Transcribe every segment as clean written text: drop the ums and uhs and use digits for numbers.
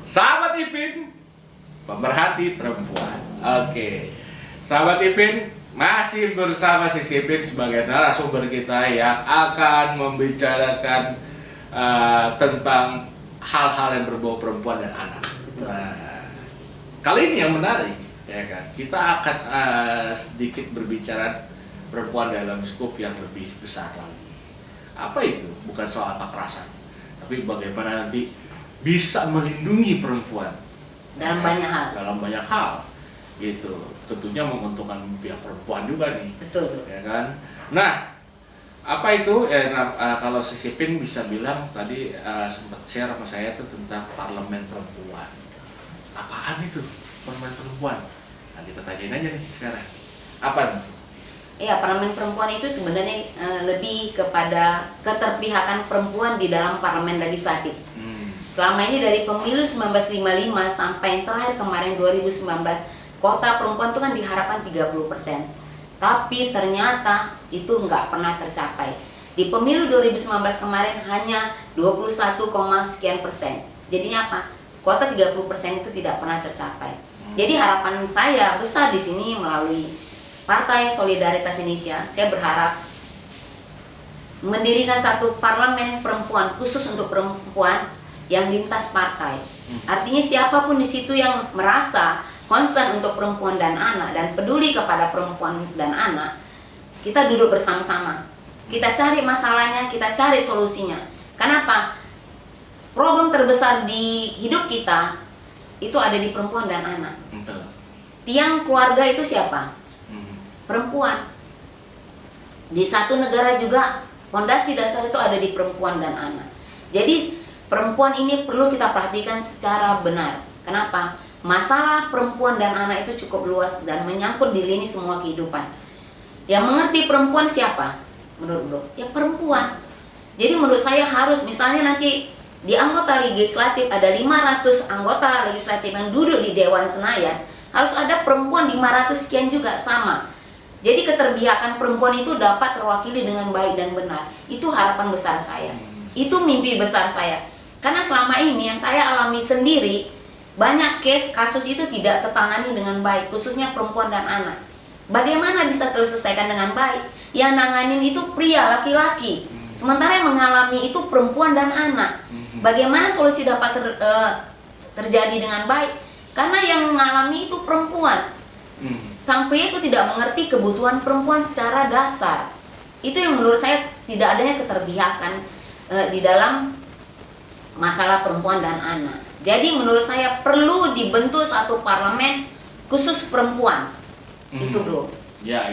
Sahabat Ipin, pemerhati perempuan. Oke, sahabat Ipin, masih bersama si Ipin sebagai narasumber kita yang akan membicarakan tentang hal-hal yang berbau perempuan dan anak. Nah, kali ini yang menarik, ya kan? Kita akan sedikit berbicara perempuan dalam skop yang lebih besar lagi. Apa itu? Bukan soal kekerasan, tapi bagaimana nanti bisa melindungi perempuan dalam banyak hal. Dalam banyak hal, gitu. Tentunya menguntungkan pihak perempuan juga nih. Betul. Ya kan? Nah, apa itu? Kalau si Sipin bisa bilang tadi sempat share sama saya tuh tentang parlemen perempuan. Apaan itu parlemen perempuan? Nah, kita tanyain aja nih sekarang. Apa itu? Ya, parlemen perempuan itu sebenarnya lebih kepada keterpihakan perempuan di dalam parlemen legislatif. Selama ini dari pemilu 1955 sampai yang terakhir kemarin 2019, kota perempuan itu kan diharapkan 30%. Tapi ternyata itu nggak pernah tercapai. Di pemilu 2019 kemarin hanya 21, sekian persen. Jadinya apa? Kota 30% itu tidak pernah tercapai. Jadi harapan saya besar di sini melalui Partai Solidaritas Indonesia, saya berharap mendirikan satu parlemen perempuan khusus untuk perempuan yang lintas partai. Artinya siapapun di situ yang merasa concern untuk perempuan dan anak dan peduli kepada perempuan dan anak, kita duduk bersama-sama. Kita cari masalahnya, kita cari solusinya. Kenapa? Problem terbesar di hidup kita itu ada di perempuan dan anak. Tiang keluarga itu siapa? Perempuan. Di satu negara juga fondasi dasar itu ada di perempuan dan anak. Jadi perempuan ini perlu kita perhatikan secara benar. Kenapa? Masalah perempuan dan anak itu cukup luas dan menyangkut di lini semua kehidupan. Yang mengerti perempuan siapa? Menurut bro, ya perempuan. Jadi menurut saya harus, misalnya nanti di anggota legislatif ada 500 anggota legislatif yang duduk di Dewan Senayan, harus ada perempuan 500 sekian juga sama. Jadi keterpihakan perempuan itu dapat terwakili dengan baik dan benar. Itu harapan besar saya. Itu mimpi besar saya. Karena selama ini yang saya alami sendiri, banyak kasus itu tidak tertangani dengan baik, khususnya perempuan dan anak. Bagaimana bisa terselesaikan dengan baik? Yang nanganin itu pria, laki-laki. Sementara yang mengalami itu perempuan dan anak. Bagaimana solusi dapat terjadi dengan baik? Karena yang mengalami itu perempuan. Sang pria itu tidak mengerti kebutuhan perempuan secara dasar. Itu yang menurut saya tidak adanya keterpihakan di dalam masalah perempuan dan anak. Jadi menurut saya perlu dibentuk satu parlemen khusus perempuan. Itu bro. Ya.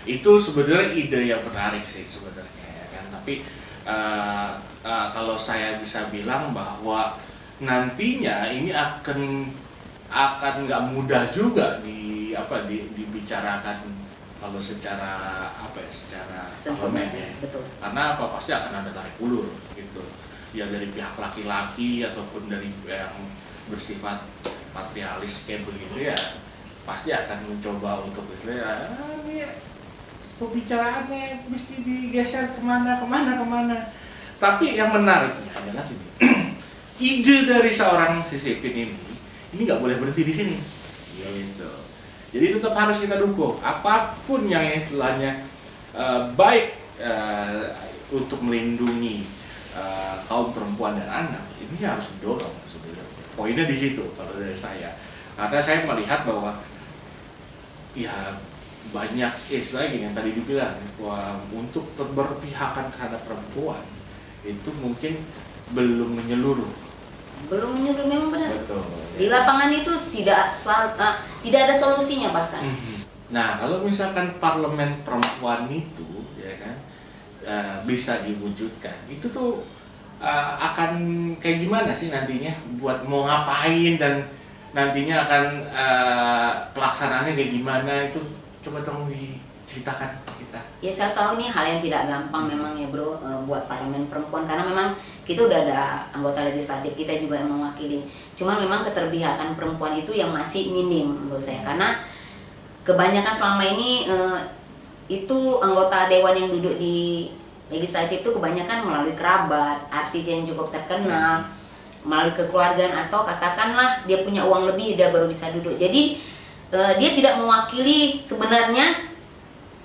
Itu sebenarnya ide yang menarik sih sebenarnya, ya kan. Tapi kalau saya bisa bilang bahwa nantinya ini akan nggak mudah juga dibicarakan kalau secara parlemen ya. Betul. Karena pasti akan ada tarik ulur gitu. Ya dari pihak laki-laki ataupun dari yang bersifat patrialis kayak begitu ya, pasti akan mencoba untuk pembicaraannya mesti digeser kemana. Tapi yang menariknya adalah ini, ide dari seorang si Sipin ini nggak boleh berhenti di sini. Gitu. Jadi tetap harus kita dukung apapun yang istilahnya baik untuk melindungi kaum perempuan dan anak, ini harus didorong sebenarnya. Poinnya di situ kalau dari saya. Karena saya melihat bahwa ya banyak istilahnya gini yang tadi dibilang bahwa untuk keberpihakan terhadap perempuan itu mungkin belum menyeluruh. Memang benar. Betul. Di lapangan itu tidak ada solusinya bahkan. Nah, kalau misalkan parlemen perempuan itu, ya kan, bisa diwujudkan, itu tuh akan kayak gimana sih nantinya? Buat mau ngapain dan nantinya akan pelaksanaannya kayak gimana itu? Coba tolong diceritakan ke kita. Ya saya tahu ini hal yang tidak gampang memang ya bro, buat parlemen perempuan, karena memang kita udah ada anggota legislatif kita juga yang mewakili. Cuman memang keterpihakan perempuan itu yang masih minim menurut saya, karena kebanyakan selama ini itu anggota dewan yang duduk di legislatif itu kebanyakan melalui kerabat, artis yang cukup terkenal. melalui kekeluargaan, atau katakanlah dia punya uang lebih dia baru bisa duduk. Jadi dia tidak mewakili sebenarnya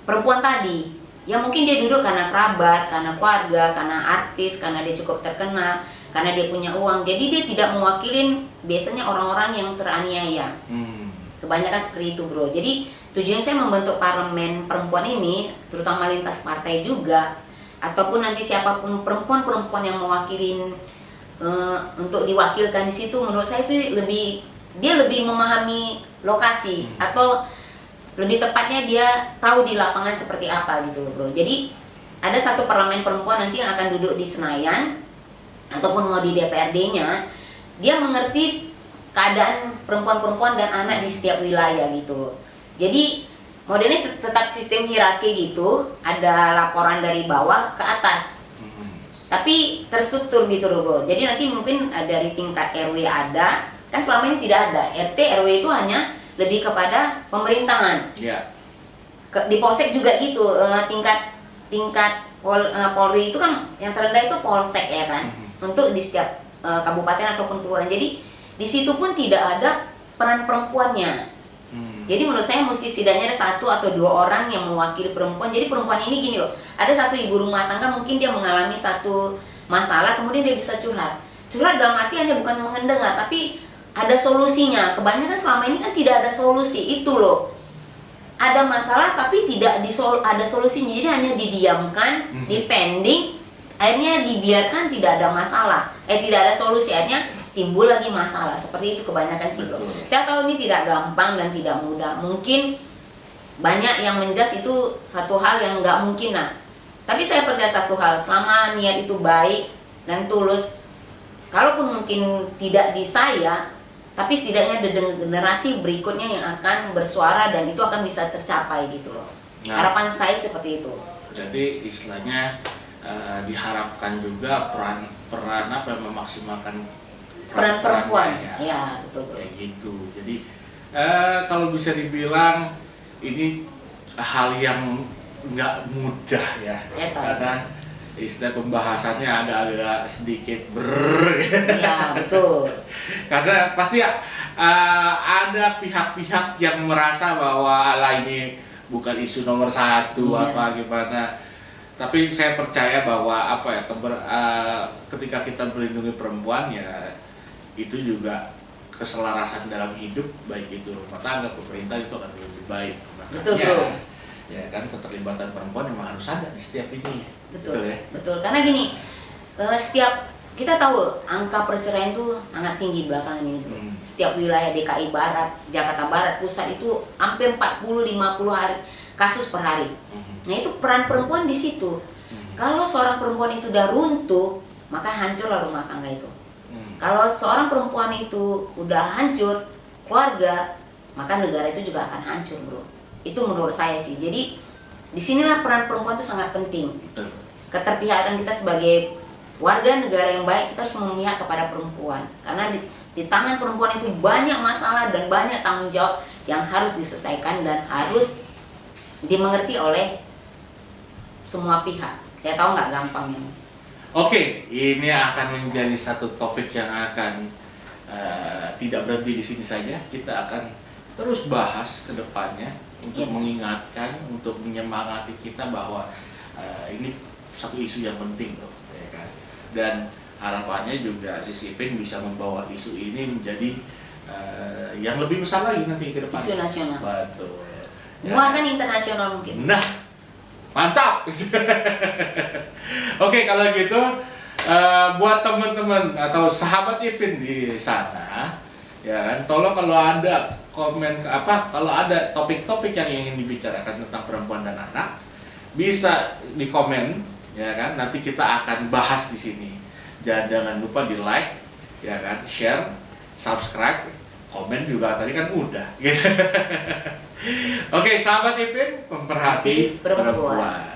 perempuan tadi. Ya mungkin dia duduk karena kerabat, karena keluarga, karena artis, karena dia cukup terkenal, karena dia punya uang. Jadi dia tidak mewakilin biasanya orang-orang yang teraniaya. Kebanyakan seperti itu, bro. Jadi tujuan saya membentuk parlemen perempuan ini, terutama lintas partai juga, ataupun nanti siapapun perempuan-perempuan yang mewakilin untuk diwakilkan di situ, menurut saya itu dia lebih memahami lokasi, atau lebih tepatnya dia tahu di lapangan seperti apa gitu, bro. Jadi ada satu parlemen perempuan nanti yang akan duduk di Senayan ataupun mau di DPRD-nya, dia mengerti keadaan perempuan-perempuan dan anak di setiap wilayah gitu loh. Jadi modelnya tetap sistem hierarki gitu, ada laporan dari bawah ke atas, tapi terstruktur gitu loh, bro. Jadi nanti mungkin dari tingkat RW ada, kan selama ini tidak ada. RT RW itu hanya lebih kepada pemerintahan. Di Polsek juga gitu, tingkat Polri itu kan yang terendah itu Polsek ya kan, untuk di setiap kabupaten ataupun kelurahan. Jadi di situ pun tidak ada peran perempuannya. Jadi menurut saya mesti setidaknya ada 1 atau 2 orang yang mewakili perempuan. Jadi perempuan ini gini loh, ada satu ibu rumah tangga mungkin dia mengalami satu masalah, kemudian dia bisa curhat dalam arti hanya bukan mendengar, tapi ada solusinya. Kebanyakan selama ini kan tidak ada solusi itu loh. Ada masalah tapi tidak ada solusinya, jadi hanya didiamkan, dipending, akhirnya dibiarkan, tidak ada masalah, tidak ada solusi, akhirnya timbul lagi masalah. Seperti itu kebanyakan sih, bro. Saya tahu ini tidak gampang dan tidak mudah. Mungkin banyak yang menjas itu satu hal yang nggak mungkin, nah. Tapi saya percaya satu hal, selama niat itu baik dan tulus, kalaupun mungkin tidak di saya, tapi setidaknya ada generasi berikutnya yang akan bersuara dan itu akan bisa tercapai gitu loh. Nah, harapan saya seperti itu. Jadi istilahnya diharapkan juga peran apa yang memaksimalkan peran perempuan ya, betul, bro. Kayak gitu. Jadi kalau bisa dibilang ini hal yang nggak mudah ya, karena istilah pembahasannya agak sedikit ya, betul. Karena pasti ada pihak-pihak yang merasa bahwa ini bukan isu nomor 1 apa gimana. Tapi saya percaya bahwa ketika kita melindungi perempuan ya, itu juga keselarasan dalam hidup, baik itu rumah tangga, pemerintah, itu akan lebih baik. Betul, bro. Ya kan, keterlibatan perempuan memang harus ada di setiap ini. Betul ya? Betul, karena gini, setiap kita tahu angka perceraian itu sangat tinggi belakangan ini, bro. Setiap wilayah DKI Barat, Jakarta Barat, Pusat itu hampir 40-50 hari kasus per hari. Nah itu peran perempuan di situ. Kalau seorang perempuan itu udah runtuh, maka hancurlah rumah tangga itu. Kalau seorang perempuan itu udah hancur keluarga, maka negara itu juga akan hancur, bro. Itu menurut saya sih. Jadi disinilah peran perempuan itu sangat penting. Keterpihakan kita sebagai warga negara yang baik, kita harus memihak kepada perempuan. Karena di tangan perempuan itu banyak masalah dan banyak tanggung jawab yang harus diselesaikan dan harus dimengerti oleh semua pihak. Saya tahu nggak gampang ya. Oke, ini akan menjadi satu topik yang akan tidak berhenti di sini saja. Kita akan terus bahas ke depannya untuk mengingatkan, untuk menyemangati kita bahwa ini satu isu yang penting, loh, ya kan? Dan harapannya juga Sisipin bisa membawa isu ini menjadi yang lebih besar lagi nanti ke depan. Isu nasional. Betul. Bahkan internasional mungkin. Nah, mantap. Oke, kalau gitu buat teman-teman atau sahabat Ipin di sana, ya kan, tolong kalau ada komen kalau ada topik-topik yang ingin dibicarakan tentang perempuan dan anak, bisa di komen, ya kan. Nanti kita akan bahas di sini. Jangan lupa di like, ya kan, share, subscribe, komen juga tadi kan udah. Gitu. Oke, sahabat Ipin, pemerhati perempuan.